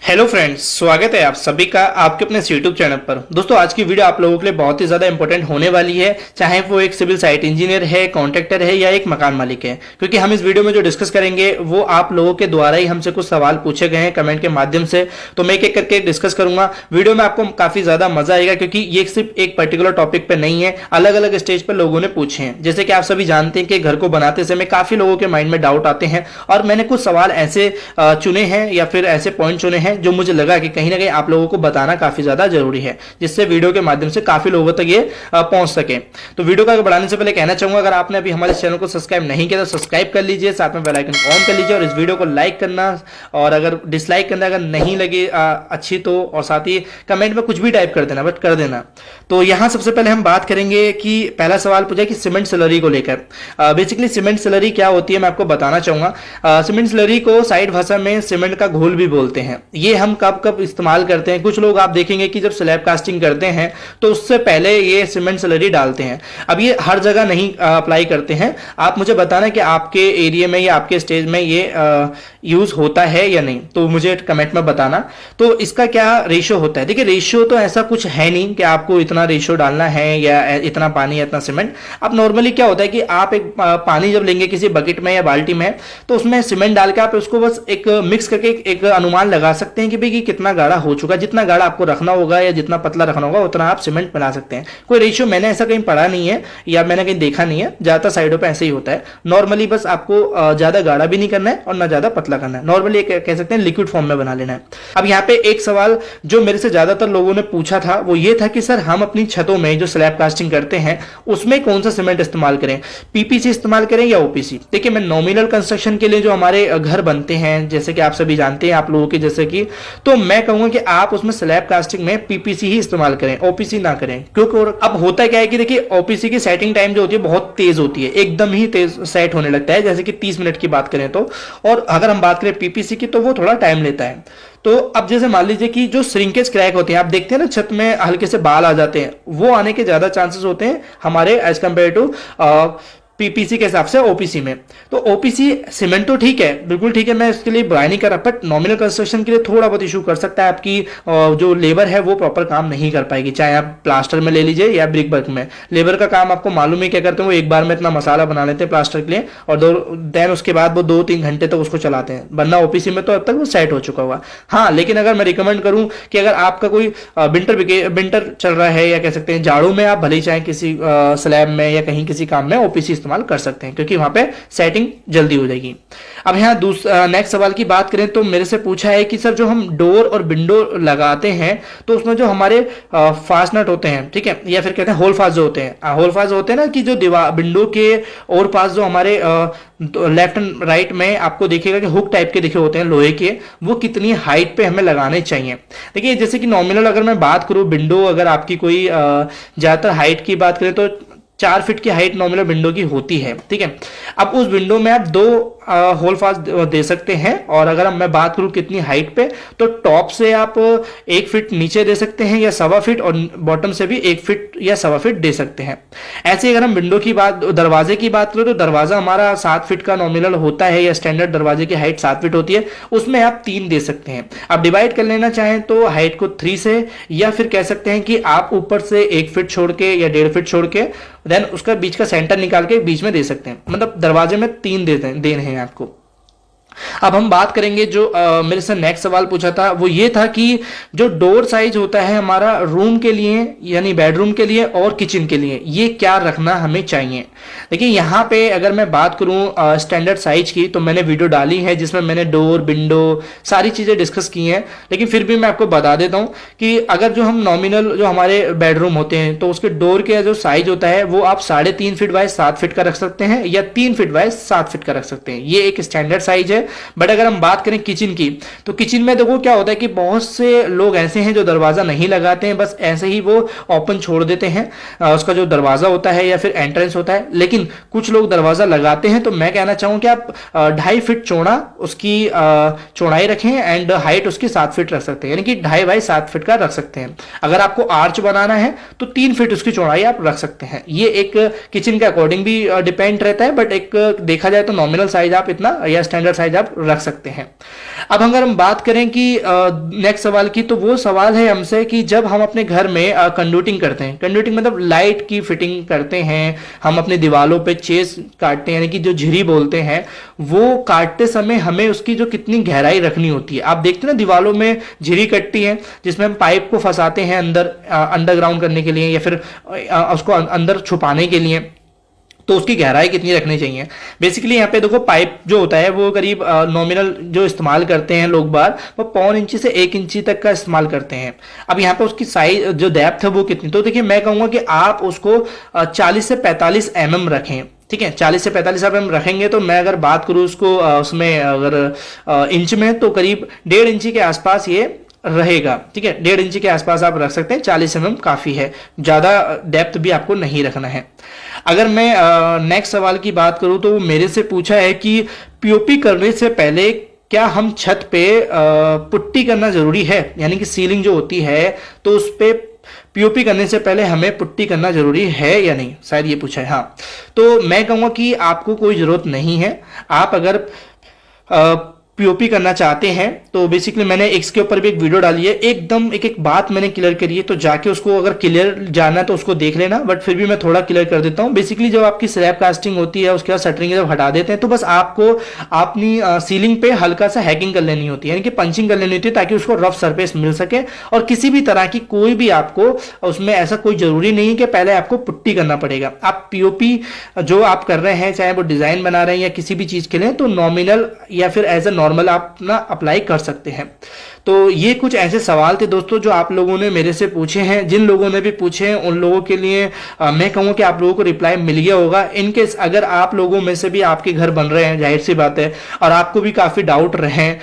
Hello friends, स्वागत है आप सभी का आपके अपने यूट्यूब चैनल पर। दोस्तों, आज की वीडियो आप लोगों के लिए बहुत ही ज़्यादा इंपॉर्टेंट होने वाली है, चाहे वो एक सिविल साइट इंजीनियर है, कॉन्ट्रैक्टर है या एक मकान मालिक है, क्योंकि हम इस वीडियो में जो डिस्कस करेंगे वो आप लोगों के द्वारा ही हमसे कुछ सवाल पूछे गए हैं कमेंट के माध्यम से। तो मैं एक एक करके डिस्कस करूंगा। वीडियो में आपको काफ़ी ज़्यादा मजा आएगा, क्योंकि ये सिर्फ एक पर्टिकुलर टॉपिक पर नहीं है, अलग अलग स्टेज पर लोगों ने पूछे हैं। जैसे कि आप सभी जानते हैं कि घर को बनाते समय काफ़ी लोगों के माइंड में डाउट आते हैं, और मैंने कुछ सवाल ऐसे चुने हैं या फिर ऐसे पॉइंट चुने हैं जो मुझे लगा कि कहीं ना कहीं आप लोगों को बताना काफी ज्यादा जरूरी है, जिससे वीडियो के माध्यम से काफी लोगों तक ये पहुंच सके। तो वीडियो को बढ़ाने से पहले कहना चाहूंगा, अगर आपने अभी हमारे चैनल को सब्सक्राइब नहीं किया तो सब्सक्राइब कर लीजिए, साथ में बेल आइकन ऑन कर लीजिए, और इस वीडियो को लाइक करना, और अगर डिसलाइक करना अगर नहीं लगे अच्छी तो, और साथ ही कमेंट में कुछ भी टाइप कर देना, बट कर देना। तो यहां सबसे पहले हम बात करेंगे कि पहला सवाल पूछा कि सीमेंट स्लरी को लेकर। बेसिकली सीमेंट स्लरी क्या होती है मैं आपको बताना चाहूंगा। सीमेंट स्लरी को साइड भाषा में सीमेंट का घोल भी बोलते हैं। ये हम कब कब इस्तेमाल करते हैं, कुछ लोग आप देखेंगे कि जब स्लैब कास्टिंग करते हैं तो उससे पहले ये सीमेंट स्लरी डालते हैं। अब ये हर जगह नहीं अप्लाई करते हैं। आप मुझे बताना कि आपके एरिया में या आपके स्टेज में ये यूज होता है या नहीं, तो मुझे कमेंट में बताना। तो इसका क्या रेशियो होता है? देखिए, रेशियो तो ऐसा कुछ है नहीं कि आपको इतना रेशियो डालना है या इतना पानी या इतना सीमेंट। अब नॉर्मली क्या होता है कि आप एक पानी जब लेंगे किसी बकेट में या बाल्टी में, तो उसमें सीमेंट डाल के आप उसको बस एक मिक्स करके एक अनुमान लगा सकते हैं कि भाई कितना गाढ़ा हो चुका है। जितना गाढ़ा आपको रखना होगा या जितना पतला रखना होगा उतना आप सीमेंट बना सकते हैं। कोई रेशियो मैंने ऐसा कहीं पढ़ा नहीं है या मैंने कहीं देखा नहीं है, ज्यादातर साइडों पे ऐसे ही होता है। नॉर्मली बस आपको ज्यादा गाढ़ा भी नहीं करना है और ना ज्यादा पतला करना है, नॉर्मली कह सकते हैं लिक्विड फॉर्म में बना लेना है। अब यहाँ पे एक सवाल जो मेरे से ज्यादातर लोगों ने पूछा था वो ये था कि सर, हम अपनी छतों में जो स्लैब कास्टिंग करते हैं उसमें कौन सा सीमेंट इस्तेमाल करें, पीपीसी इस्तेमाल करें या ओपीसी। देखिए, मैं नॉमिनल कंस्ट्रक्शन के लिए जो हमारे घर बनते हैं, जैसे कि आप सभी जानते हैं, आप लोगों के जैसे कि, तो मैं कहूंगा कि आप उसमें स्लैब कास्टिंग में पीपीसी ही इस्तेमाल करें, ओपीसी ना करें। क्योंकि अब होता क्या है कि देखिए, ओपीसी की सेटिंग टाइम जो होती है बहुत तेज होती है, एकदम ही तेज सेट होने लगता है, जैसे कि 30 मिनट की बात करें तो। और अगर हम बात करें पीपीसी की तो वो थोड़ा टाइम लेता है। तो अब जैसे मान लीजिए कि जो श्रिंकेज क्रैक होते हैं, आप देखते हैं ना छत में हल्के से बाल आ जाते हैं, वो आने के ज्यादा चांसेस होते हैं हमारे एज कंपेयर टू पीपीसी के हिसाब से ओपीसी में। तो ओपीसी सीमेंट तो ठीक है, बिल्कुल ठीक है, मैं इसके लिए बुराई नहीं कर रहा, बट नॉमिनल कंस्ट्रक्शन के लिए थोड़ा बहुत इशू कर सकता है। आपकी जो लेबर है वो प्रॉपर काम नहीं कर पाएगी, चाहे आप प्लास्टर में ले लीजिए या ब्रिक वर्क में। लेबर का काम आपको मालूम है क्या करते हैं, वो एक बार में इतना मसाला बना लेते हैं प्लास्टर के लिए, और देन उसके बाद वो 2-3 घंटे तक उसको चलाते हैं, वरना ओपीसी में तो अब तक वो सेट हो चुका होगा। हाँ, लेकिन अगर मैं रिकमेंड करूं कि अगर आपका कोई विंटर चल रहा है, या कह सकते हैं जाड़ों में, आप भले ही चाहे किसी स्लैब में या कहीं किसी काम में ओपीसी इस्तेमाल कर सकते हैं, क्योंकि वहां पे सेटिंग जल्दी हो जाएगी। अब यहाँ नेक्स्ट सवाल की बात करें तो मेरे से पूछा है कि सर, जो हम डोर और विंडो लगाते हैं तो उसमें जो हमारे फास्टनट होते हैं, ठीक है, या फिर कहते हैं होल फास्ट जो होते हैं, होल फास्ट होते हैं ना, कि जो दीवार विंडो के और पास जो हमारे लेफ्ट एंड राइट में आपको दिखेगा कि हुक टाइप के दिखे होते हैं लोहे के, वो कितनी हाइट पे हमें लगाने चाहिए। देखिए, जैसे कि नॉमिनल अगर मैं बात करूं, विंडो अगर आपकी कोई ज्यादातर हाइट की बात करें तो 4 फीट की हाइट नॉमिनल विंडो की होती है, ठीक है। अब उस विंडो में आप 2 होल फास्ट दे सकते हैं, और अगर मैं बात करूं कितनी हाइट पे, तो टॉप से आप 1 फीट नीचे दे सकते हैं या 1.25 फीट, और बॉटम से भी 1 फीट या 1.25 फीट दे सकते हैं। ऐसे अगर हम विंडो की बात, दरवाजे की बात करें तो दरवाजा हमारा 7 फीट का नॉमिनल होता है, या स्टैंडर्ड दरवाजे की हाइट 7 फीट होती है, उसमें आप 3 दे सकते हैं। आप डिवाइड कर लेना चाहें तो हाइट को 3 से, या फिर कह सकते हैं कि आप ऊपर से 1 फीट छोड़ के या 1.5 फीट छोड़ के देन उसका बीच का सेंटर निकाल के बीच में दे सकते हैं। मतलब दरवाजे में 3 देने हैं आपको। अब हम बात करेंगे जो मेरे से नेक्स्ट सवाल पूछा था वो ये था कि जो डोर साइज होता है हमारा रूम के लिए, यानी बेडरूम के लिए और किचन के लिए, ये क्या रखना हमें चाहिए। देखिए, यहाँ पे अगर मैं बात करूं स्टैंडर्ड साइज की, तो मैंने वीडियो डाली है जिसमें मैंने डोर, विंडो, सारी चीजें डिस्कस की हैं, लेकिन फिर भी मैं आपको बता देता हूं कि अगर जो हम नॉमिनल जो हमारे बेडरूम होते हैं तो उसके डोर के जो साइज होता है वो आप 3.5 फीट बाय 7 फीट का रख सकते हैं, या 3 फीट बाय 7 फीट का रख सकते हैं। ये एक स्टैंडर्ड साइज है। बट अगर हम बात करें किचन की, तो किचन में देखो क्या होता है कि बहुत से लोग ऐसे हैं जो दरवाजा नहीं लगाते हैं, बस ऐसे ही वो ओपन छोड़ देते हैं उसका जो दरवाजा होता है या फिर एंट्रेंस होता है। लेकिन कुछ लोग दरवाजा लगाते हैं, तो मैं कहना चाहूँ कि आप 2.5 फीट चौड़ा उसकी चौड़ाई रखें, एंड हाइट उसकी 7 फीट रख सकते हैं, यानी कि 2.5 बाई 7 फीट का रख सकते हैं। अगर आपको आर्च बनाना है तो 3 फीट उसकी चौड़ाई आप रख सकते हैं। ये एक किचन के अकॉर्डिंग भी डिपेंड रहता है, बट एक देखा जाए तो नॉमिनल साइज आप इतना या स्टैंडर्ड साइज आप रख सकते हैं। अब अगर हम बात करें कि नेक्स्ट सवाल की, तो वो सवाल है हमसे कि जब हम अपने घर में कंडक्टिंग करते हैं, कंडक्टिंग मतलब लाइट की फिटिंग करते हैं, हम अपने दीवारों पे चेस काटते हैं, यानी कि जो झिरी बोलते हैं, वो काटते समय हमें उसकी जो कितनी गहराई रखनी होती है। आप देखते हैं ना दीवारों में झिरी कटती है जिसमें हम पाइप को फंसाते हैं अंदर, अंडरग्राउंड करने के लिए या फिर उसको अंदर छुपाने के लिए, तो उसकी गहराई कितनी रखनी चाहिए। बेसिकली यहाँ पे देखो पाइप जो होता है वो करीब नॉमिनल जो इस्तेमाल करते हैं लोग बार, वो 0.25 इंची से 1 इंची तक का इस्तेमाल करते हैं। अब यहाँ पे उसकी साइज जो डेप्थ है वो कितनी, तो देखिए मैं कहूँगा कि आप उसको 40 से 45 mm रखें। ठीक है, 40 से 45 mm रखेंगे तो मैं अगर बात करूँ उसको उसमें अगर इंच में, तो करीब 1.5 इंची के आसपास ये रहेगा। ठीक है, 1.5 इंची के आसपास आप रख सकते हैं, 40 mm काफी है, ज्यादा डेप्थ भी आपको नहीं रखना है। अगर मैं नेक्स्ट सवाल की बात करूं तो मेरे से पूछा है कि पीओपी करने से पहले क्या हम छत पे पुट्टी करना जरूरी है, यानी कि सीलिंग जो होती है तो उस पे पीओपी करने से पहले हमें पुट्टी करना जरूरी है या नहीं, शायद ये पूछा है। हाँ, तो मैं कहूँगा कि आपको कोई जरूरत नहीं है। आप अगर पीओपी करना चाहते हैं तो बेसिकली मैंने इसके ऊपर भी एक वीडियो डाली है, एकदम एक एक बात मैंने क्लियर करी है, तो जाके उसको अगर क्लियर जानना है तो उसको देख लेना, बट फिर भी मैं थोड़ा क्लियर कर देता हूं। बेसिकली जब आपकी स्लैब कास्टिंग होती है उसके बाद शटरिंग जब हटा देते हैं तो बस आपको अपनी सीलिंग पे हल्का सा हैगिंग कर लेनी होती है, यानी कि पंचिंग कर लेनी होती है, ताकि उसको रफ सरफेस मिल सके। और किसी भी तरह की कोई भी आपको उसमें ऐसा कोई जरूरी नहीं है कि पहले आपको पुट्टी करना पड़ेगा। आप पीओपी जो आप कर रहे हैं, चाहे वो डिजाइन बना रहे हैं या किसी भी चीज के लिए, तो नॉमिनल या फिर एज ए नॉर्मल आप ना अप्लाई कर सकते हैं। तो ये कुछ ऐसे सवाल थे दोस्तों जो आप लोगों ने मेरे से पूछे हैं। जिन लोगों ने भी पूछे हैं उन लोगों के लिए मैं कहूँ कि आप लोगों को रिप्लाई मिल गया होगा। इनकेस अगर आप लोगों में से भी आपके घर बन रहे हैं, जाहिर सी बात है, और आपको भी काफी डाउट रहे हैं